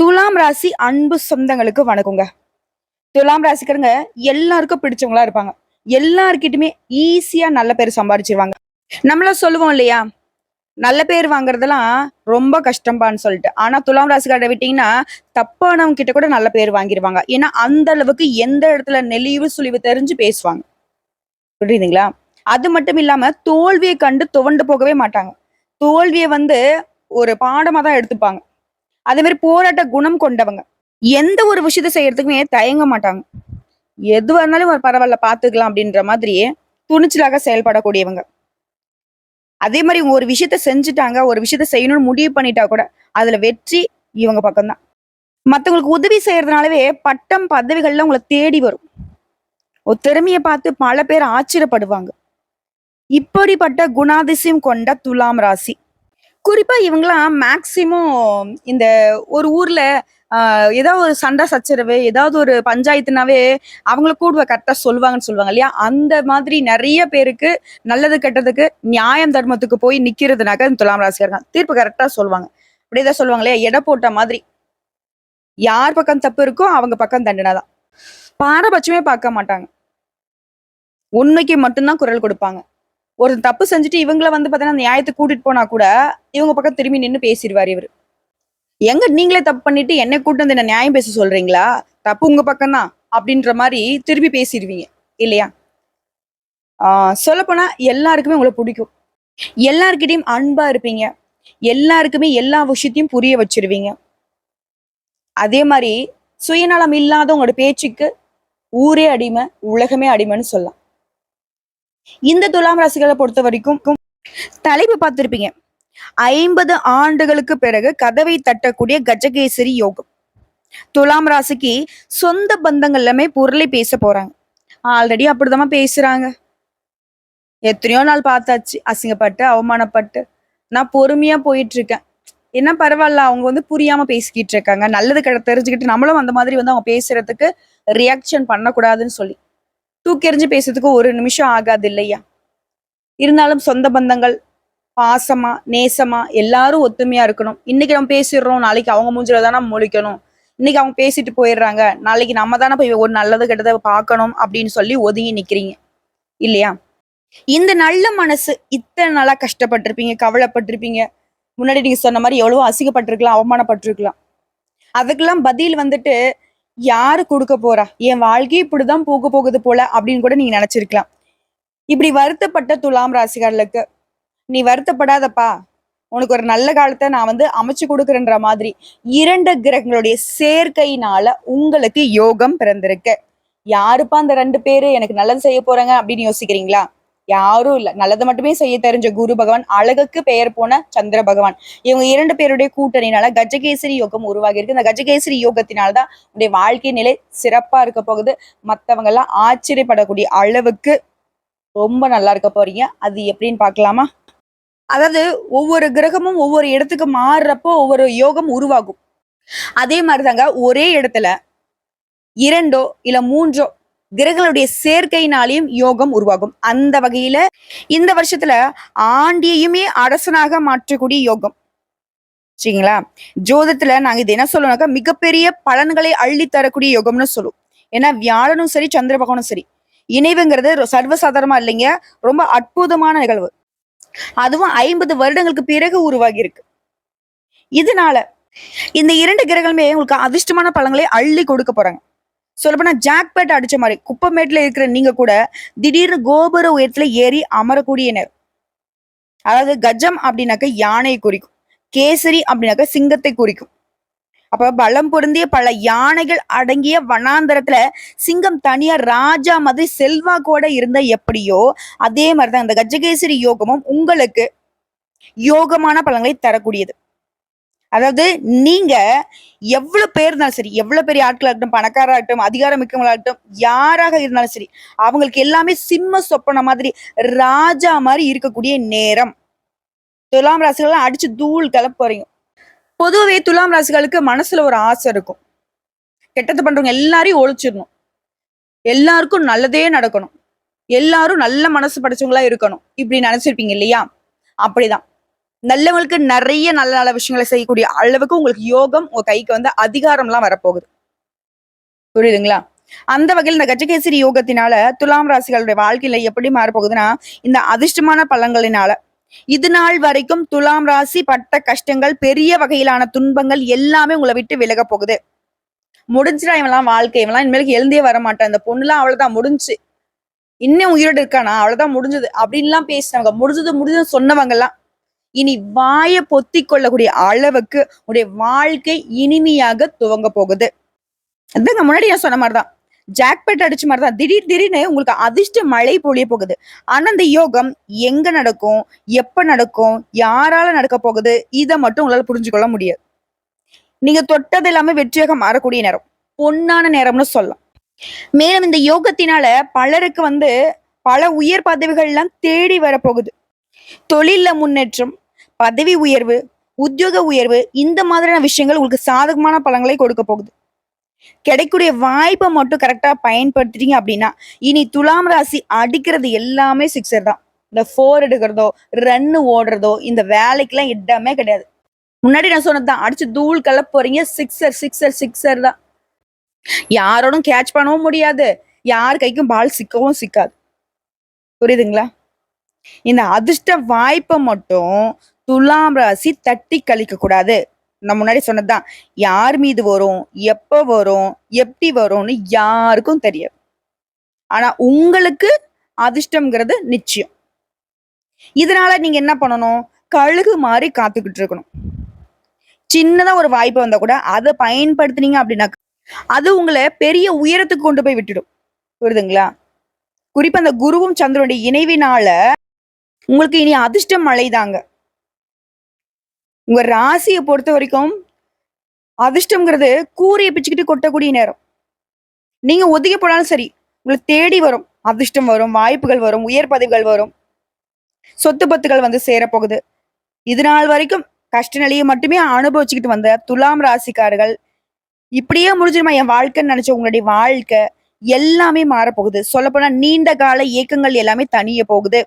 துலாம் ராசி அன்பு சொந்தங்களுக்கு வணக்கங்க. துலாம் ராசிக்காரங்க எல்லாருக்கும் பிடிச்சவங்களா இருப்பாங்க. எல்லார்கிட்டயுமே ஈஸியா நல்ல பேர் சம்பாதிச்சிருவாங்க. நம்மள சொல்லுவோம் இல்லையா? நல்ல பேர் வாங்குறதெல்லாம் ரொம்ப கஷ்டம்பான்னு சொல்லிட்டு. ஆனா துலாம் ராசிக்காரரை விட்டீங்கன்னா, தப்பானவங்க கிட்ட கூட நல்ல பேர் வாங்கிருவாங்க. ஏன்னா அந்த அளவுக்கு எந்த இடத்துல நெளிவு சுழிவு தெரிஞ்சு பேசுவாங்க. புரியுதுங்களா? அது மட்டும் இல்லாம தோல்வியை கண்டு துவண்டு போகவே மாட்டாங்க. தோல்விய ஒரு பாடமா தான் எடுத்துப்பாங்க. அதே மாதிரி போராட்ட குணம் கொண்டவங்க. எந்த ஒரு விஷயத்த செய்யறதுக்குமே தயங்க மாட்டாங்க. எதுவா இருந்தாலும் ஒரு பரவால்ல பாத்துக்கலாம் அப்படின்ற மாதிரி துணிச்சலாக செயல்படக்கூடியவங்க. அதே மாதிரி இவங்க ஒரு விஷயத்த செஞ்சுட்டாங்க, ஒரு விஷயத்த செய்யணும்னு முடிவு பண்ணிட்டா கூட அதுல வெற்றி இவங்க பக்கம்தான். மத்தவங்களுக்கு உதவி செய்யறதுனாலவே பட்டம் பதவிகள்ல உங்களை தேடி வரும். ஒரு திறமைய பார்த்து பல பேர் ஆச்சரியப்படுவாங்க. இப்படிப்பட்ட குணாதிசயம் கொண்ட துலாம் ராசி. குறிப்பா இவங்கலாம் மேக்சிமம் இந்த ஒரு ஊர்ல ஏதாவது ஒரு சண்டை சச்சரவு, ஏதாவது ஒரு பஞ்சாயத்துனாவே அவங்கள கூட கரெக்ட்டா சொல்லுவாங்கன்னு சொல்லுவாங்க இல்லையா? அந்த மாதிரி நெறைய பேருக்கு நல்லது, கெட்டதுக்கு, நியாயம், தர்மத்துக்கு போய் நிக்கிறதுனாக்க இந்த துலாம் ராசிக்காரங்க. தீர்ப்பு கரெக்ட்டா சொல்லுவாங்க. அப்படியே சொல்லுவாங்க இல்லையா? எடை போட்ட மாதிரி. யார் பக்கம் தப்பு இருக்கோ அவங்க பக்கம் தண்டனை தான். பாரபட்சமே பார்க்க மாட்டாங்க. உண்மைக்கு மட்டும் தான் குரல் கொடுப்பாங்க. ஒரு தப்பு செஞ்சுட்டு இவங்கள பார்த்தீங்கன்னா, நியாயத்துக்கு கூட்டிட்டு போனா கூட, இவங்க பக்கம் திரும்பி நின்னு பேசிருவாரு இவரு. எங்க நீங்களே தப்பு பண்ணிட்டு என்னை கூட்டு வந்து என்ன நியாயம் பேச சொல்றீங்களா? தப்பு உங்க பக்கம் தான். அப்படின்ற மாரி திருப்பி பேசிருவீங்க. இல்லையா? சொல்லப்போனா எல்லாருக்குமே உங்கள புடிக்கும். எல்லார்கிட்டயும் அன்பா இருப்பீங்க. எல்லாருக்குமே எல்லா விஷயத்தையும் புரிய வச்சிருவீங்க. அதே மாரி சுயநலம் இல்லாத உங்களோட பேச்சுக்கு ஊரே அடிமை, உலகமே அடிமைன்னு சொல்லலாம். இந்த துலாம் ராசிகளை பொறுத்த வரைக்கும் தலைப்பு பார்த்திருப்பீங்க. 50 ஆண்டுகளுக்கு பிறகு கதவை தட்டக்கூடிய கஜகேசரி யோகம். துலாம் ராசிக்கு சொந்த பந்தங்கள் எல்லாமே பொருளை பேச போறாங்க. ஆல்ரெடி அப்படிதான் பேசுறாங்க. எத்தனையோ நாள் பார்த்தாச்சு. அசிங்கப்பட்டு, அவமானப்பட்டு. நான் பொறுமையா போயிட்டு இருக்கேன். என்ன பரவாயில்ல. அவங்க புரியாம பேசிக்கிட்டு இருக்காங்க. நல்லது தெரிஞ்சுக்கிட்டு நம்மளும் அந்த மாதிரி அவங்க பேசுறதுக்கு ரியாக்ஷன் பண்ணக்கூடாதுன்னு சொல்லி. தூக்கி எறிஞ்சு பேசுறதுக்கு ஒரு நிமிஷம் ஆகாது இல்லையா? இருந்தாலும் சொந்த பந்தங்கள் பாசமா, நேசமா எல்லாரும் ஒத்துமையா இருக்கணும். இன்னைக்கு நம்ம பேசிடுறோம், நாளைக்கு அவங்க மூஞ்சில தானே முழிக்கணும். இன்னைக்கு அவங்க பேசிட்டு போயிடுறாங்க, நாளைக்கு நம்ம தானே போய் ஒரு நல்லது கெட்டதை பார்க்கணும் அப்படின்னு சொல்லி ஒதுங்கி நிக்கிறீங்க இல்லையா? இந்த நல்ல மனசு இத்தனை நாளா கஷ்டப்பட்டிருப்பீங்க, கவலைப்பட்டிருப்பீங்க. முன்னாடி நீங்க சொன்ன மாதிரி எவ்வளவோ அசிங்கப்பட்டிருக்கலாம், அவமானப்பட்டிருக்கலாம். அதுக்கெல்லாம் பதில் யாரு கொடுக்க போறா? என் வாழ்க்கை இப்படிதான் போக போகுது போல அப்படின்னு கூட நீங்க நினைச்சிருக்கலாம். இப்படி வருத்தப்பட்ட துலாம் ராசிகாரர்களுக்கு நீ வருத்தப்படாதப்பா, உனக்கு ஒரு நல்ல காலத்தை நான் அமைச்சு கொடுக்குறேன்ற மாதிரி 2 கிரகங்களுடைய சேர்க்கையினால உங்களுக்கு யோகம் பிறந்திருக்கு. யாருப்பா அந்த 2 பேரு எனக்கு நல்லது செய்ய போறாங்க அப்படின்னு யோசிக்கிறீங்களா? யாரும் இல்ல. நல்லது மட்டுமே செய்ய தெரிஞ்ச குரு பகவான், அழகுக்கு பெயர் போன சந்திர பகவான். இவங்க 2 பேருடைய கூட்டணினால கஜகேசரி யோகம் உருவாகி இருக்கு. இந்த கஜகேசரி யோகத்தினால்தான் உடைய வாழ்க்கை நிலை சிறப்பா இருக்க போகுது. மத்தவங்க எல்லாம் ஆச்சரியப்படக்கூடிய அளவுக்கு ரொம்ப நல்லா இருக்க போறீங்க. அது எப்படின்னு பார்க்கலாமா? அதாவது ஒவ்வொரு கிரகமும் ஒவ்வொரு இடத்துக்கு மாறுறப்போ ஒவ்வொரு யோகம் உருவாகும். அதே மாதிரிதாங்க ஒரே இடத்துல 2 இல்ல 3 கிரகங்களுடைய சேர்க்கையினாலையும் யோகம் உருவாகும். அந்த வகையில இந்த வருஷத்துல ஆண்டியையுமே அரசனாக மாற்றக்கூடிய யோகம். சரிங்களா? ஜோதத்துல நாங்க இது என்ன சொல்லுவோம்னாக்கா மிகப்பெரிய பலன்களை அள்ளி தரக்கூடிய யோகம்னு சொல்லுவோம். ஏன்னா வியாழனும் சரி, சந்திர பகவானும் சரி, இணைவுங்கிறது சர்வசாதாரணமா இல்லைங்க. ரொம்ப அற்புதமான நிகழ்வு. அதுவும் 50 வருடங்களுக்கு பிறகு உருவாகி இருக்கு. இதனால இந்த 2 கிரகங்களுமே உங்களுக்கு அதிர்ஷ்டமான பலன்களை அள்ளி கொடுக்க போறாங்க. சொல்லப்போனா ஜாக்பேட் அடிச்ச மாதிரி குப்பமேட்ல இருக்கிற நீங்க கூட திடீர்னு கோபுர உயரத்துல ஏறி அமரக்கூடிய நேரம். அதாவது கஜம் அப்படின்னாக்க யானையை குறிக்கும், கேசரி அப்படின்னாக்க சிங்கத்தை குறிக்கும். அப்ப பலம் பொருந்திய பல யானைகள் அடங்கிய வனாந்தரத்துல சிங்கம் தனியா ராஜா மாதிரி செல்வாக்கோட இருந்த எப்படியோ அதே மாதிரிதான் இந்த கஜகேசரி யோகமும் உங்களுக்கு யோகமான பலன்களை தரக்கூடியது. அதாவது நீங்க எவ்வளவு பேர் இருந்தாலும் சரி, எவ்வளவு பெரிய ஆட்களா இருக்கட்டும், பணக்காராகட்டும், அதிகாரம் மிக்கவங்களாகட்டும், யாராக இருந்தாலும் சரி, அவங்களுக்கு எல்லாமே சிம்ம சொப்பன மாதிரி ராஜா மாதிரி இருக்கக்கூடிய நேரம். துலாம் ராசிகள் அடிச்சு தூள் கிளப்ப போறீங்க. பொதுவே துலாம் ராசிகளுக்கு மனசுல ஒரு ஆசை இருக்கும். கெட்டது பண்றவங்க எல்லாரையும் ஒழிச்சிடணும், எல்லாருக்கும் நல்லதே நடக்கணும், எல்லாரும் நல்ல மனசு படைச்சவங்களா இருக்கணும், இப்படி நினைச்சிருப்பீங்க இல்லையா? அப்படிதான் நல்லவங்களுக்கு நிறைய நல்ல நல்ல விஷயங்களை செய்யக்கூடிய அளவுக்கு உங்களுக்கு யோகம் உங்க கைக்கு வந்து அதிகாரம்லாம் வரப்போகுது. புரியுதுங்களா? அந்த வகையில் இந்த கஜகேசரி யோகத்தினால துலாம் ராசிகளுடைய வாழ்க்கையில எப்படி மாறப்போகுதுன்னா, இந்த அதிர்ஷ்டமான பலன்களினால இது நாள் வரைக்கும் துலாம் ராசி பட்ட கஷ்டங்கள், பெரிய வகையிலான துன்பங்கள் எல்லாமே உங்கள விட்டு விலகப் போகுது. முடிஞ்சுடா இவன்லாம் வாழ்க்கை, இவன்லாம் இனிமேலுக்கு எழுந்தே வரமாட்டான். இந்த பொண்ணுலாம் அவ்வளவுதான் முடிஞ்சுச்சு. இன்னும் உயிரோடு இருக்கானா? அவ்வளவுதான் முடிஞ்சது. அப்படின்லாம் பேசினவங்க, முடிஞ்சதுன்னு சொன்னவங்கலாம், இனி வாய பொத்திக் கொள்ளக்கூடிய அளவுக்கு உடைய வாழ்க்கை இனிமையாக துவங்க போகுது. அதாங்க முன்னாடி நான் சொன்ன மாதிரிதான். ஜாக்பெட் அடிச்ச மாதிரிதான். திடீர்னு உங்களுக்கு அதிர்ஷ்ட மழை பொழிய போகுது. ஆனா அந்த யோகம் எங்க நடக்கும், எப்ப நடக்கும், யாரால நடக்க போகுது, இதை மட்டும் உங்களால புரிஞ்சுக்கொள்ள முடியாது. நீங்க தொட்டது எல்லாமே வெற்றியாக மாறக்கூடிய நேரம், பொன்னான நேரம்னு சொல்லலாம். மேலும் இந்த யோகத்தினால பலருக்கு வந்து பல உயர் பதவிகள் எல்லாம் தேடி வரப்போகுது. தொழில்ல முன்னேற்றம், பதவி உயர்வு, உத்தியோக உயர்வு, இந்த மாதிரியான விஷயங்கள் உங்களுக்கு சாதகமான பலன்களை கொடுக்க போகுது. கிடைக்கூடிய வாய்ப்பை மட்டும் கரெக்டா பயன்படுத்திட்டீங்க அப்படின்னா, இனி துலாம் ராசி அடிக்கிறது எல்லாமே சிக்ஸர் தான். இந்த 4 எடுக்கிறதோ, ரன்னு ஓடுறதோ, இந்த வேலைக்கெல்லாம் இடமே கிடையாது. முன்னாடி நான் சொன்னதுதான், அடிச்சு தூள் கலப்ப போறீங்க. சிக்ஸர் சிக்ஸர் சிக்ஸர் தான். யாரோடும் கேட்ச் பண்ணவும் முடியாது, யார் கைக்கும் பால் சிக்கவும் சிக்காது. புரியுதுங்களா? இந்த அதிர்ஷ்ட வாய்ப்பை மட்டும் துலாம் ராசி தட்டி கழிக்க கூடாது. நான் முன்னாடி சொன்னதுதான், யார் மீது வரும், எப்ப வரும், எப்படி வரும்னு யாருக்கும் தெரியாது. ஆனா உங்களுக்கு அதிர்ஷ்டம்ங்கிறது நிச்சயம். இதனால நீங்க என்ன பண்ணணும்? கழுகு மாதிரி காத்துக்கிட்டு இருக்கணும். சின்னதா ஒரு வாய்ப்பு வந்தா கூட அதை பயன்படுத்தினீங்க அப்படின்னா, அது உங்களை பெரிய உயரத்துக்கு கொண்டு போய் விட்டுடும். புரியுதுங்களா? குறிப்பா அந்த குருவும் சந்திரனுடைய இணைவினால உங்களுக்கு இனி அதிர்ஷ்டம் மழைதாங்க. உங்க ராசியை பொறுத்த வரைக்கும் அதிர்ஷ்டம்ங்கிறது கூரையை பிச்சுக்கிட்டு கொட்டக்கூடிய நேரம். நீங்க ஒதுக்கி போனாலும் சரி, உங்களுக்கு தேடி வரும். அதிர்ஷ்டம் வரும், வாய்ப்புகள் வரும், உயர் பதவிகள் வரும், சொத்து பத்துகள் வந்து சேரப்போகுது. இது நாள் வரைக்கும் கஷ்ட நிலையை மட்டுமே அனுபவிச்சுக்கிட்டு வந்த துலாம் ராசிக்காரர்கள், இப்படியே முடிஞ்சிருமா என் வாழ்க்கைன்னு நினைச்ச உங்களுடைய வாழ்க்கை எல்லாமே மாறப்போகுது. சொல்லப்போனா நீண்ட கால இயக்கங்கள் எல்லாமே தனிய போகுது.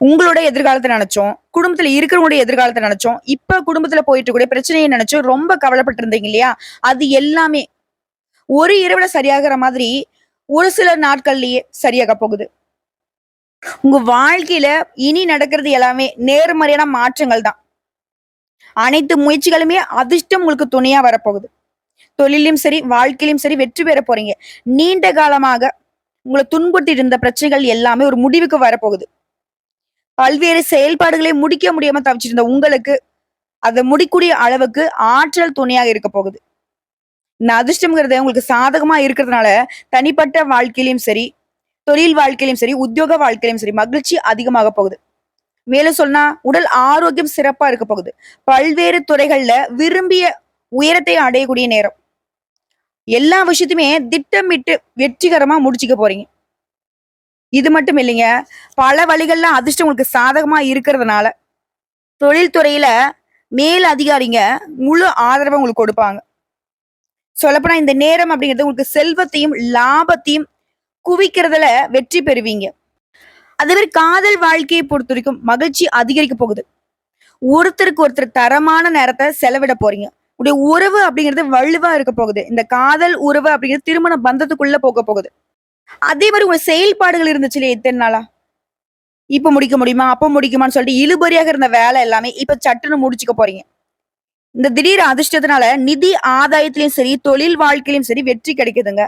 உங்களோட எதிர்காலத்தை நினைச்சோம், குடும்பத்துல இருக்கிறவங்களுடைய எதிர்காலத்தை நினைச்சோம், இப்ப குடும்பத்துல போயிட்டு கூட பிரச்சனையை நினைச்சோம், ரொம்ப கவலைப்பட்டு இருந்தீங்க இல்லையா? அது எல்லாமே ஒரு இரவுல சரியாகிற மாதிரி ஒரு சில நாட்கள்லயே சரியாக போகுது. உங்க வாழ்க்கையில இனி நடக்கிறது எல்லாமே நேர்மறையான மாற்றங்கள் தான். அனைத்து முயற்சிகளுமே அதிர்ஷ்டம் உங்களுக்கு துணையா வரப்போகுது. தொழிலையும் சரி, வாழ்க்கையிலும் சரி வெற்றி பெற போறீங்க. நீண்ட காலமாக உங்களை துன்புறுத்தி இருந்த பிரச்சனைகள் எல்லாமே ஒரு முடிவுக்கு வரப்போகுது. பல்வேறு செயல்பாடுகளை முடிக்க முடியாம தவிச்சிருந்த உங்களுக்கு அதை முடிக்கூடிய அளவுக்கு ஆற்றல் துணையாக இருக்க போகுது. இந்த அதிர்ஷ்டம்ங்கிறது உங்களுக்கு சாதகமா இருக்கிறதுனால தனிப்பட்ட வாழ்க்கையிலும் சரி, தொழில் வாழ்க்கையிலும் சரி, உத்தியோக வாழ்க்கையிலும் சரி மகிழ்ச்சி அதிகமாக போகுது. மேலும் சொன்னா உடல் ஆரோக்கியம் சிறப்பா இருக்க போகுது. பல்வேறு துறைகள்ல விரும்பிய உயரத்தை அடையக்கூடிய நேரம். எல்லா விஷயத்தையுமே திட்டமிட்டு வெற்றிகரமா முடிச்சுக்க போறீங்க. இது மட்டும் இல்லைங்க, பல வழிகள்ல அதிர்ஷ்டம் உங்களுக்கு சாதகமா இருக்கிறதுனால தொழில்துறையில மேல் அதிகாரிங்க முழு ஆதரவை உங்களுக்கு கொடுப்பாங்க. சொல்லப்போனா இந்த நேரம் அப்படிங்கிறது உங்களுக்கு செல்வத்தையும் லாபத்தையும் குவிக்கிறதுல வெற்றி பெறுவீங்க. அதே மாதிரி காதல் வாழ்க்கையை பொறுத்த வரைக்கும் மகிழ்ச்சி அதிகரிக்க போகுது. ஒருத்தருக்கு ஒருத்தர் தரமான நேரத்தை செலவிட போறீங்க. உடைய உறவு அப்படிங்கிறது வலுவா இருக்க போகுது. இந்த காதல் உறவு அப்படிங்கிறது திருமண பந்தத்துக்குள்ள போக போகுது. அதே மாதிரி உங்க செயல்பாடுகள் இருந்துச்சு இல்லையா இத்தனை நாளா, இப்ப முடிக்க முடியுமா, அப்ப முடிக்குமான்னு சொல்லிட்டு இழுபறியாக இருந்த வேலை எல்லாமே இப்ப சட்டுன்னு முடிச்சுக்க போறீங்க. இந்த திடீர் அதிர்ஷ்டத்தினால நிதி ஆதாயத்திலையும் சரி, தொழில் வாழ்க்கையிலும் சரி வெற்றி கிடைக்குதுங்க.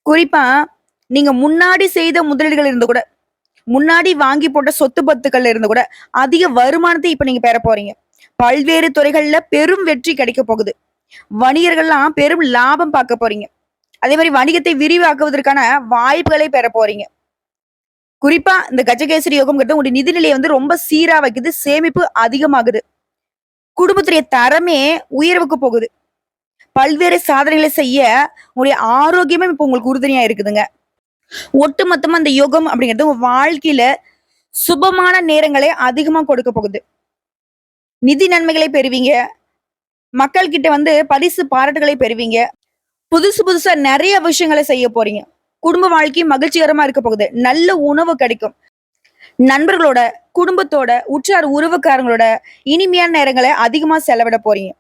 குறிப்பா நீங்க முன்னாடி செய்த முதலீடுகள் இருந்து கூட, முன்னாடி வாங்கி போட்ட சொத்து பத்துக்கள்ல இருந்து கூட அதிக வருமானத்தை இப்ப நீங்க பெற போறீங்க. பல்வேறு துறைகள்ல பெரும் வெற்றி கிடைக்க போகுது. வணிகர்கள்லாம் பெரும் லாபம் பார்க்க போறீங்க. அதே மாதிரி வணிகத்தை விரிவாக்குவதற்கான வாய்ப்புகளை பெற போறீங்க. குறிப்பா இந்த கஜகேசரி யோகம்ங்கிறது உங்களுடைய நிதிநிலையை வந்து ரொம்ப சீரா வைக்குது. சேமிப்பு அதிகமாகுது. குடும்பத்துடைய தரமே உயர்வுக்கு போகுது. பல்வேறு சாதனைகளை செய்ய உங்களுடைய ஆரோக்கியமே இப்ப உங்களுக்கு உறுதுணையா இருக்குதுங்க. ஒட்டு மொத்தமா இந்த யோகம் அப்படிங்கிறது உங்க வாழ்க்கையில சுபமான நேரங்களை அதிகமா கொடுக்க போகுது. நிதி நன்மைகளை பெறுவீங்க. மக்கள் கிட்ட வந்து பரிசு பாராட்டுகளை பெறுவீங்க. புதுசு புதுசா நிறைய விஷயங்களை செய்ய போறீங்க. குடும்ப வாழ்க்கை மகிழ்ச்சிகரமா இருக்க போகுது. நல்ல உணவு கிடைக்கும். நண்பர்களோட, குடும்பத்தோட, உற்றார் உறவுக்காரங்களோட இனிமையான நேரங்களை அதிகமா செலவிட போறீங்க.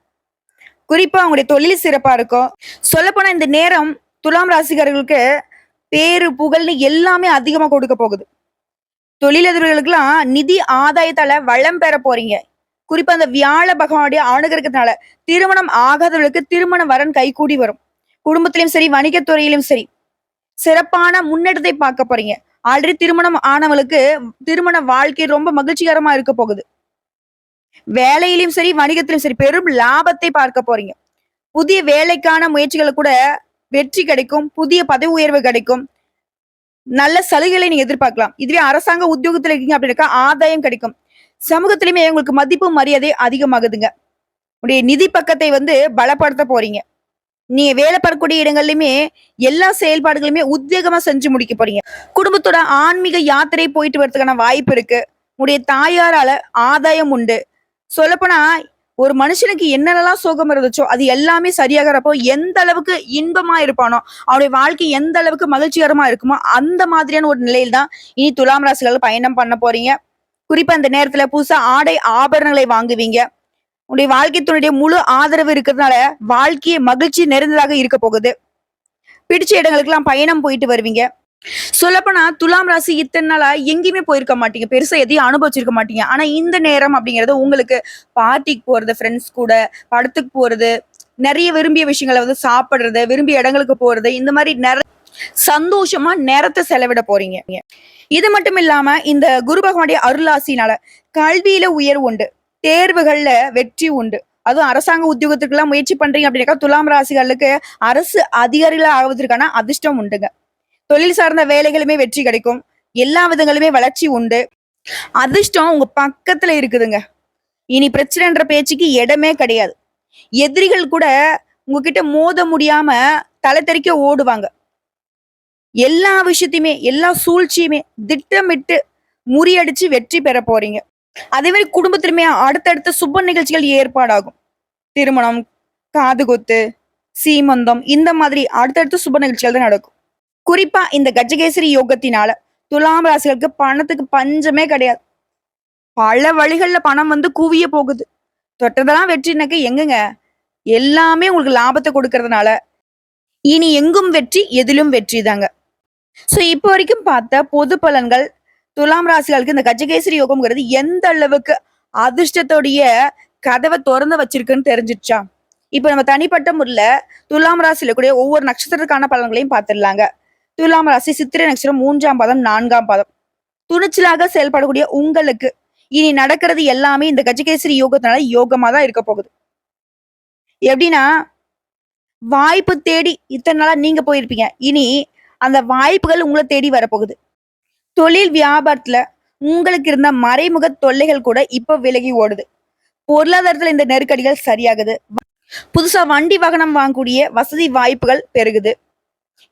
குறிப்பா உங்களுடைய தொழில் சிறப்பா இருக்கும். சொல்லப்போனா இந்த நேரம் துலாம் ராசிக்காரர்களுக்கு பேரு, புகழ்னு எல்லாமே அதிகமா கொடுக்க போகுது. தொழிலதிபர்களுக்கெல்லாம் நிதி ஆதாயத்தால வளம் பெற போறீங்க. குறிப்பா அந்த வியாழ பகவானுடைய அனுகிரகத்தினால திருமணம் ஆகாதவர்களுக்கு திருமண வரன் கைகூடி வரும். குடும்பத்திலும் சரி, வணிகத்துறையிலும் சரி, சிறப்பான முன்னேற்றத்தை பார்க்க போறீங்க. ஆல்ரெடி திருமணம் ஆனவங்களுக்கு திருமண வாழ்க்கை ரொம்ப மகிழ்ச்சிகரமா இருக்க போகுது. வேலையிலும் சரி, வணிகத்திலும் சரி பெரும் லாபத்தை பார்க்க போறீங்க. புதிய வேலைக்கான முயற்சிகள் கூட வெற்றி கிடைக்கும். புதிய பதவி உயர்வு கிடைக்கும். நல்ல சலுகைகளை நீங்க எதிர்பார்க்கலாம். இதுவே அரசாங்க உத்தியோகத்துல இருக்கீங்க அப்படின்னாக்கா ஆதாயம் கிடைக்கும். சமூகத்திலுமே உங்களுக்கு மதிப்பு மரியாதை அதிகமாகுதுங்க. உடைய நிதி பக்கத்தை பலப்படுத்த போறீங்க. நீங்க வேலை பார்க்கக்கூடிய இடங்கள்லயுமே எல்லா செயல்பாடுகளுமே உத்வேகமா செஞ்சு முடிக்க போறீங்க. குடும்பத்தோட ஆன்மீக யாத்திரை போயிட்டு வரதுக்கான வாய்ப்பு இருக்கு. உடைய தாயாரால ஆதாயம் உண்டு. சொல்லப்போனா ஒரு மனுஷனுக்கு என்னென்னலாம் சோகம் இருந்துச்சோ அது எல்லாமே சரியாகிறப்போ எந்த அளவுக்கு இன்பமா இருப்பானோ, அவனுடைய வாழ்க்கை எந்த அளவுக்கு மகிழ்ச்சிகரமா இருக்குமோ அந்த மாதிரியான ஒரு நிலையில் தான் இனி துலாம் ராசிகள் பயணம் பண்ண போறீங்க. குறிப்பா இந்த நேரத்துல புதுசா ஆடை ஆபரணங்களை வாங்குவீங்க. உடைய வாழ்க்கை துணையுடைய முழு ஆதரவு இருக்கிறதுனால வாழ்க்கையை மகிழ்ச்சி நிறைந்ததாக இருக்க போகுது. பிடிச்ச இடங்களுக்கு எல்லாம் பயணம் போயிட்டு வருவீங்க. சொல்லப்போனா துலாம் ராசி இத்தனை நாளா எங்கேயுமே போயிருக்க மாட்டீங்க. பெருசா எதையும் அனுபவிச்சிருக்க மாட்டீங்க. ஆனா இந்த நேரம் அப்படிங்கிறது உங்களுக்கு பார்ட்டிக்கு போறது, ஃப்ரெண்ட்ஸ் கூட படத்துக்கு போறது, நிறைய விரும்பிய விஷயங்களை சாப்பிடுறது, விரும்பிய இடங்களுக்கு போறது, இந்த மாதிரி நிறைய சந்தோஷமா நேரத்தை செலவிட போறீங்க. இது மட்டும் இல்லாம இந்த குரு பகவானுடைய அருளாசினால கல்வியில உயர்வு உண்டு. தேர்வுகள்ல வெற்றி உண்டு. அதுவும் அரசாங்க உத்தியோகத்துக்கு எல்லாம் முயற்சி பண்றீங்க அப்படின்னாக்கா துலாம் ராசிகளுக்கு அரசு அதிகாரிகளா ஆவதற்கான அதிர்ஷ்டம் உண்டுங்க. தொழில் சார்ந்த வேலைகளுமே வெற்றி கிடைக்கும். எல்லா விதங்களுமே வளர்ச்சி உண்டு. அதிர்ஷ்டம் உங்க பக்கத்துல இருக்குதுங்க. இனி பிரச்சனைன்ற பேச்சுக்கு இடமே கிடையாது. எதிரிகள் கூட உங்ககிட்ட மோத முடியாம தலை தெறிக்க ஓடுவாங்க. எல்லா விஷயத்தையுமே எல்லா சூழ்ச்சியுமே திட்டமிட்டு முறியடிச்சு வெற்றி பெற போறீங்க. அதே மாதிரி குடும்பத்திலுமே அடுத்தடுத்த சுப நிகழ்ச்சிகள் ஏற்பாடாகும். திருமணம், காதுகுத்து, சீமந்தம், இந்த மாதிரி அடுத்தடுத்த சுப நிகழ்ச்சிகள் தான் நடக்கும். குறிப்பா இந்த கஜகேசரி யோகத்தினால துலாம் ராசிகளுக்கு பணத்துக்கு பஞ்சமே கிடையாது. பல வழிகள்ல பணம் குவிய போகுது. தொட்டதெல்லாம் வெற்றினாக்க எங்கங்க, எல்லாமே உங்களுக்கு லாபத்தை கொடுக்கறதுனால இனி எங்கும் வெற்றி, எதிலும் வெற்றி தாங்க. சோ இப்போ வரைக்கும் பார்த்த பொது பலன்கள் துலாம் ராசிகளுக்கு இந்த கஜகேசரி யோகம்ங்கிறது எந்த அளவுக்கு அதிர்ஷ்டத்தோடைய கதவை திறந்து வச்சிருக்குன்னு தெரிஞ்சிடுச்சா? இப்ப நம்ம தனிப்பட்ட முறையில துலாம் ராசியில கூடிய ஒவ்வொரு நட்சத்திரத்துக்கான பலன்களையும் பார்த்துடலாங்க. துலாம் ராசி சித்திரை நட்சத்திரம் 3ஆம் பாதம், 4ஆம் பாதம். துணிச்சலாக செயல்படக்கூடிய உங்களுக்கு இனி நடக்கிறது எல்லாமே இந்த கஜகேசரி யோகத்தினால யோகமா தான் இருக்க போகுது. எப்படின்னா, வாய்ப்பு தேடி இத்தனை நாளா நீங்க போயிருப்பீங்க. இனி அந்த வாய்ப்புகள் உங்களை தேடி வரப்போகுது. தொழில் வியாபாரத்துல உங்களுக்கு இருந்த மறைமுக தொல்லைகள் கூட இப்ப விலகி ஓடுது. பொருளாதாரத்துல இந்த நெருக்கடிகள் சரியாகுது. புதுசா வண்டி வாகனம் வாங்கக்கூடிய வசதி வாய்ப்புகள் பெருகுது.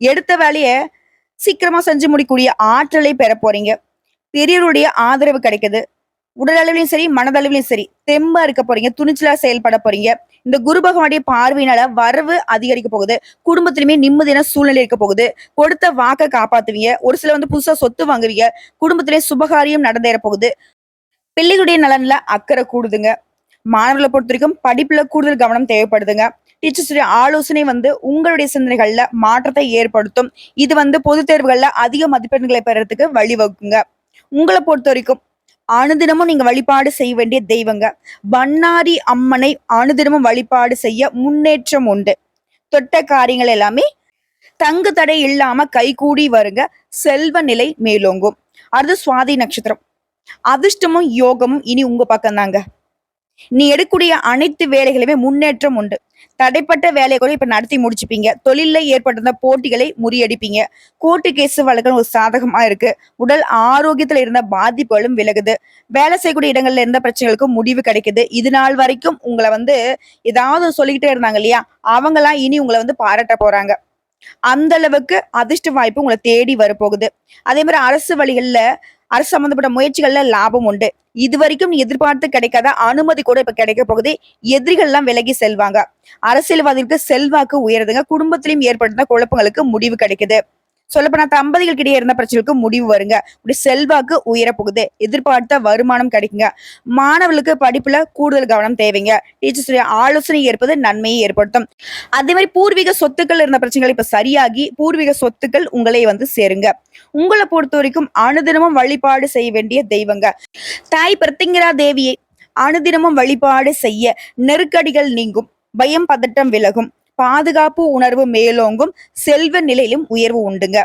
எடுத்த வேலைய சீக்கிரமா செஞ்சு முடிக்கக்கூடிய ஆற்றலை பெற போறீங்க. பெரியவருடைய ஆதரவு கிடைக்குது. உடல் அளவிலையும் சரி, மனதளவிலையும் சரி தெம்பா இருக்க போறீங்க. துணிச்சலா செயல்பட போறீங்க. இந்த குரு பகவானுடைய பார்வையினால வரவு அதிகரிக்க போகுது. குடும்பத்திலுமே நிம்மதியான சூழ்நிலை இருக்க போகுது. கொடுத்த வாக்க காப்பாத்துவீங்க. ஒரு சிலர் புதுசா சொத்து வாங்குவீங்க. குடும்பத்திலே சுபகாரியம் நடந்தேற போகுது. பிள்ளைகளுடைய நலன்ல அக்கறை கூடுதுங்க. மாணவர்களை பொறுத்த வரைக்கும் படிப்புல கூடுதல் கவனம் தேவைப்படுதுங்க. டீச்சர்ஸுடைய ஆலோசனை உங்களுடைய சிந்தனைகள்ல மாற்றத்தை ஏற்படுத்தும். இது பொது தேர்வுகள்ல அதிக மதிப்பெண்களை பெறறதுக்கு வழிவகுக்குங்க. உங்களை பொறுத்த வரைக்கும் அனுதினமும் நீங்க வழிபாடு செய்ய வேண்டிய தெய்வங்க. பண்ணாரி அம்மனை அனுதினமும் வழிபாடு செய்ய முன்னேற்றம் உண்டு. தொட்ட காரியங்கள் எல்லாமே தங்கு தடை இல்லாம கைகூடி வருங்க. செல்வ நிலை மேலோங்கும். அடுத்து சுவாதி நட்சத்திரம். அதிர்ஷ்டமும் யோகமும் இனி உங்க பக்கம் தாங்க. நீ எடுக்கக்கூடிய அனைத்து வேலைகளுமே முன்னேற்றம் உண்டு. தடைப்பட்ட வேலையை கூட இப்ப நடத்தி முடிச்சுப்பீங்க. தொழில ஏற்பட்டிருந்த போட்டிகளை முறியடிப்பீங்க. கோர்ட்டு கேஸ் வழக்குகள் ஒரு சாதகமா இருக்கு. உடல் ஆரோக்கியத்துல இருந்த பாதிப்புகளும் விலகுது. வேலை செய்யக்கூடிய இடங்கள்ல இருந்த பிரச்சனைகளுக்கும் முடிவு கிடைக்குது. இது நாள் வரைக்கும் உங்களை ஏதாவது சொல்லிக்கிட்டே இருந்தாங்க இல்லையா, அவங்கெல்லாம் இனி உங்களை பாராட்ட போறாங்க. அந்த அளவுக்கு அதிர்ஷ்ட வாய்ப்பு உங்களை தேடி வரப்போகுது. அதே மாதிரி அரசு வழிகள்ல அரசு சம்பந்தப்பட்ட முயற்சிகள்ல லாபம் உண்டு. இது வரைக்கும் எதிர்பார்த்து கிடைக்காத அனுமதி கூட இப்ப கிடைக்க போகுது. எதிரிகள் எல்லாம் விலகி செல்வாங்க. அரசியல்வாதிகளுக்கு செல்வாக்கு உயருதுங்க. குடும்பத்திலையும் ஏற்படுத்த குழப்பங்களுக்கு முடிவு கிடைக்குது. சொல்லப்போனா தம்பதிகளுக்கிடையே இருந்த பிரச்சனைக்கு முடிவு வருங்க. இப்படி செல்வாக்கு உயர போகுது. எதிர்பார்த்த வருமானம் கிடைக்குங்க. மாணவர்களுக்கு படிப்புல கூடுதல் கவனம் தேவைங்க. டீச்சர்ஸ் ஆலோசனை ஏற்பது நன்மையை ஏற்படுத்தும். அதே மாதிரி பூர்வீக சொத்துக்கள் இருந்த பிரச்சனைகள் இப்ப சரியாகி பூர்வீக சொத்துக்கள் உங்களை வந்து சேருங்க. உங்களை பொறுத்த வரைக்கும் அனுதினமும் வழிபாடு செய்ய வேண்டிய தெய்வங்க தாய் பிரத்திங்கரா தேவியை அனுதினமும் வழிபாடு செய்ய நெருக்கடிகள் நீங்கும், பயம் பதட்டம் விலகும், பாதுகாப்பு உணர்வு மேலோங்கும், செல்வ நிலையிலும் உயர்வு உண்டுங்க.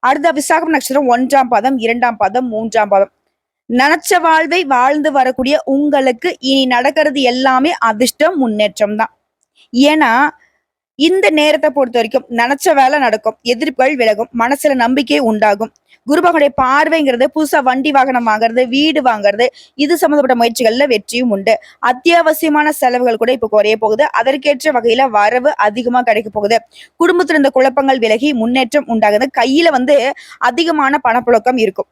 அடுத்த விசாகம் நட்சத்திரம் 1ஆம் பாதம், 2ஆம் பாதம், 3ஆம் பாதம். நினைச்ச வாழ்வை வாழ்ந்து வரக்கூடிய உங்களுக்கு இனி நடக்கிறது எல்லாமே அதிர்ஷ்டம் முன்னேற்றம் தான். ஏன்னா இந்த நேரத்தை பொறுத்த வரைக்கும் நினைச்ச வேலை நடக்கும், எதிர்ப்புகள் விலகும், மனசுல நம்பிக்கை உண்டாகும். குருபகனுடைய பார்வைங்கிறது புதுசா வண்டி வாகனம் வாங்குறது, வீடு வாங்குறது, இது சம்பந்தப்பட்ட முயற்சிகள்ல வெற்றியும் உண்டு. அத்தியாவசியமான செலவுகள் கூட இப்ப குறைய போகுது. அதற்கேற்ற வகையில வரவு அதிகமா கிடைக்க போகுது. குடும்பத்துல இருந்த குழப்பங்கள் விலகி முன்னேற்றம் உண்டாகுது. கையில வந்து அதிகமான பணப்புழக்கம் இருக்கும்.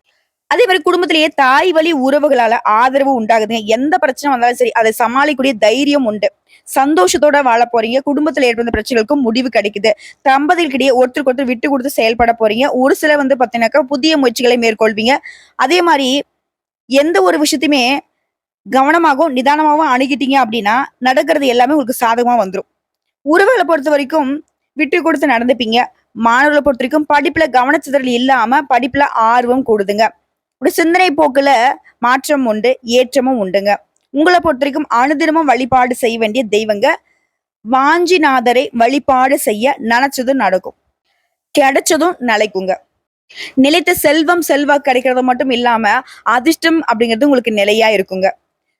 அதே மாதிரி குடும்பத்திலேயே தாய் வழி உறவுகளால ஆதரவு உண்டாகுதுங்க. எந்த பிரச்சனை வந்தாலும் சரி அதை சமாளிக்கக்கூடிய தைரியம் உண்டு. சந்தோஷத்தோட வாழ போறீங்க. குடும்பத்துல ஏற்பட்ட பிரச்சனைகளுக்கும் முடிவு கிடைக்குது. தம்பதிகளுக்கிடையே ஒருத்தருக்கு ஒருத்தர் விட்டு கொடுத்து செயல்பட போறீங்க. ஒரு சிலர் வந்து பாத்தீங்கன்னாக்கா புதிய முயற்சிகளை மேற்கொள்வீங்க. அதே மாதிரி எந்த ஒரு விஷயத்தையுமே கவனமாகவும் நிதானமாகவும் அணுகிட்டீங்க அப்படின்னா நடக்கிறது எல்லாமே உங்களுக்கு சாதகமா வந்துடும். உறவுகளை பொறுத்த வரைக்கும் விட்டு கொடுத்து நடந்துப்பீங்க. மாணவர்களை பொறுத்த வரைக்கும் படிப்புல கவனச்சிதறல் இல்லாம படிப்புல ஆர்வம் கூடுதுங்க. ஒரு சிந்தனை போக்குல மாற்றம் உண்டு, ஏற்றமும் உண்டுங்க. உங்களை பொறுத்த வரைக்கும் அனுதினமும் வழிபாடு செய்ய வேண்டிய தெய்வங்க வாஞ்சிநாதரை வழிபாடு செய்ய நினைச்சதும் நடக்கும், கிடைச்சதும் நிலைக்குங்க. நிலைத்த செல்வம் செல்வாக்கு கிடைக்கிறது மட்டும் இல்லாம அதிர்ஷ்டம் அப்படிங்கிறது உங்களுக்கு நிலையா இருக்குங்க.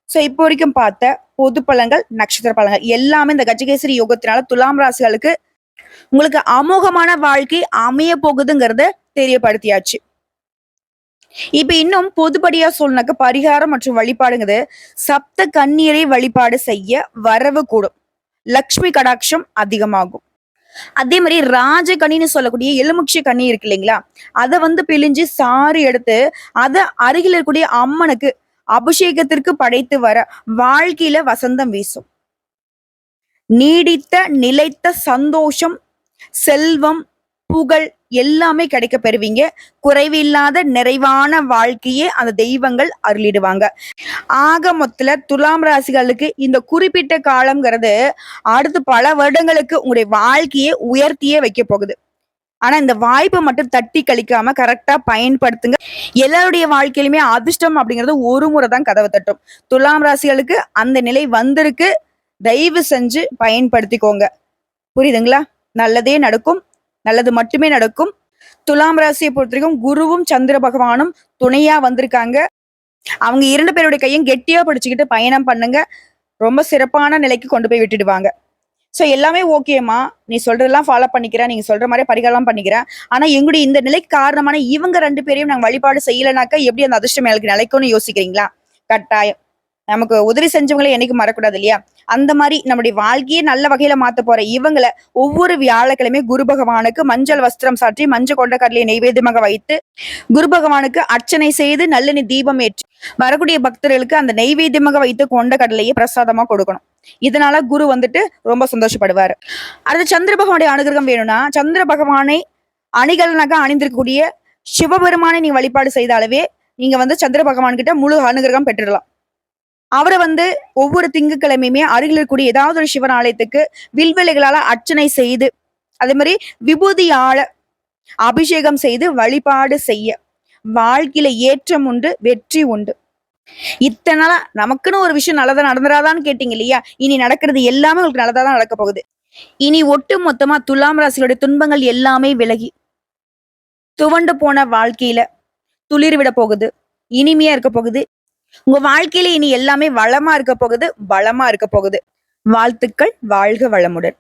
சோ இப்போ வரைக்கும் பார்த்த பொது பலன்கள், நட்சத்திர பலன்கள் எல்லாமே இந்த கஜகேசரி யோகத்தினால துலாம் ராசிகளுக்கு உங்களுக்கு அமோகமான வாழ்க்கை அமைய போகுதுங்கிறத தெரியப்படுத்தியாச்சு. இப்ப இன்னும் பொதுப்படியா சொல்லனாக்க பரிகாரம் மற்றும் வழிபாடுங்கிறது சப்த கண்ணீரை வழிபாடு செய்ய வரவு கூடும், லக்ஷ்மி கடாட்சம் அதிகமாகும். அதே மாதிரி ராஜகனின்னு சொல்லக்கூடிய எலுமிச்சை கனி இருக்கு இல்லைங்களா, அதை வந்து பிழிஞ்சு சாறு எடுத்து அதை அருகில் இருக்கக்கூடிய அம்மனுக்கு அபிஷேகத்திற்கு படைத்து வர வாழ்க்கையில வசந்தம் வீசும். நீடித்த நிலைத்த சந்தோஷம், செல்வம், புகழ் எல்லாமே கிடைக்க பெறுவீங்க. குறைவில்லாத நிறைவான வாழ்க்கையே அந்த தெய்வங்கள் அருளிடுவாங்க. ஆக மொத்தத்துல துலாம் ராசிகளுக்கு இந்த குறிப்பிட்ட காலம்ங்கிறது அடுத்து பல வருடங்களுக்கு உங்களுடைய வாழ்க்கையை உயர்த்தியே வைக்க போகுது. ஆனா இந்த வாய்ப்பை மட்டும் தட்டி கழிக்காம கரெக்டா பயன்படுத்துங்க. எல்லாருடைய வாழ்க்கையிலுமே அதிர்ஷ்டம் அப்படிங்கிறது ஒரு முறை தான் கதவை தட்டும். துலாம் ராசிகளுக்கு அந்த நிலை வந்திருக்கு. தயவு செஞ்சு பயன்படுத்திக்கோங்க. புரியுதுங்களா? நல்லதே நடக்கும், நல்லது மட்டுமே நடக்கும். துலாம் ராசியை பொறுத்த வரைக்கும் குருவும் சந்திர பகவானும் துணையா வந்திருக்காங்க. அவங்க 2 பேருடைய கையும் கெட்டியா பிடிச்சுக்கிட்டு பயணம் பண்ணுங்க. ரொம்ப சிறப்பான நிலைக்கு கொண்டு போய் விட்டுடுவாங்க. சோ எல்லாமே ஓகேமா, நீ சொல்றதெல்லாம் ஃபாலோ பண்ணிக்கிறேன், நீங்க சொல்ற மாதிரி பரிகாரம் பண்ணிக்கிறேன். ஆனா எங்களுடைய இந்த நிலைக்கு காரணமான இவங்க 2 பேரையும் நாங்க வழிபாடு செய்யலைனாக்கா எப்படி அந்த அதிர்ஷ்டம் எனக்கு நிலைக்கும்னு யோசிக்கிறீங்களா? கட்டாயம். நமக்கு உதவி செஞ்சவங்களை என்னைக்கு மறக்கூடாது இல்லையா? அந்த மாதிரி நம்முடைய வாழ்க்கையை நல்ல வகையில மாத்த போற இவங்களை ஒவ்வொரு வியாழக்கிழமை குரு பகவானுக்கு மஞ்சள் வஸ்திரம் சாற்றி மஞ்சள் கொண்ட கடலையை நைவேத்தியமாக வைத்து குரு பகவானுக்கு அர்ச்சனை செய்து நல்லெண்ணெய் தீபம் ஏற்றி வரக்கூடிய பக்தர்களுக்கு அந்த நைவேத்தியமாக வைத்து கொண்ட கடலையை பிரசாதமா கொடுக்கணும். இதனால குரு வந்துட்டு ரொம்ப சந்தோஷப்படுவாரு. அடுத்து சந்திர பகவானுடைய அனுகிரகம் வேணும்னா சந்திர பகவானை அணிகலனாக அணிந்திருக்கக்கூடிய சிவபெருமானை நீங்க வழிபாடு செய்தாலவே நீங்க வந்து சந்திர பகவான் கிட்ட முழு அனுகிரகம் பெற்றுடலாம். அவரை வந்து ஒவ்வொரு திங்கட்கிழமையுமே அருகில் இருக்கக்கூடிய ஏதாவது ஒரு சிவன் ஆலயத்துக்கு வில்வெளிகளால அர்ச்சனை செய்து அதே மாதிரி விபூதியால அபிஷேகம் செய்து வழிபாடு செய்ய வாழ்க்கையில ஏற்றம் உண்டு, வெற்றி உண்டு. இத்தனை நாளா நமக்குன்னு ஒரு விஷயம் நல்லதா நடந்துராதான்னு கேட்டீங்க இல்லையா? இனி நடக்கிறது எல்லாமே உங்களுக்கு நல்லதா தான் நடக்க போகுது. இனி ஒட்டு மொத்தமா துலாம் ராசியோட துன்பங்கள் எல்லாமே விலகி துவண்டு போன வாழ்க்கையில துளிர் விட போகுது, இனிமையா இருக்க போகுது. உங்க வாழ்க்கையில இனி எல்லாமே வளமா இருக்க போகுது, பலமா இருக்க போகுது. வாழ்த்துக்கள். வாழ்க வளமுடன்.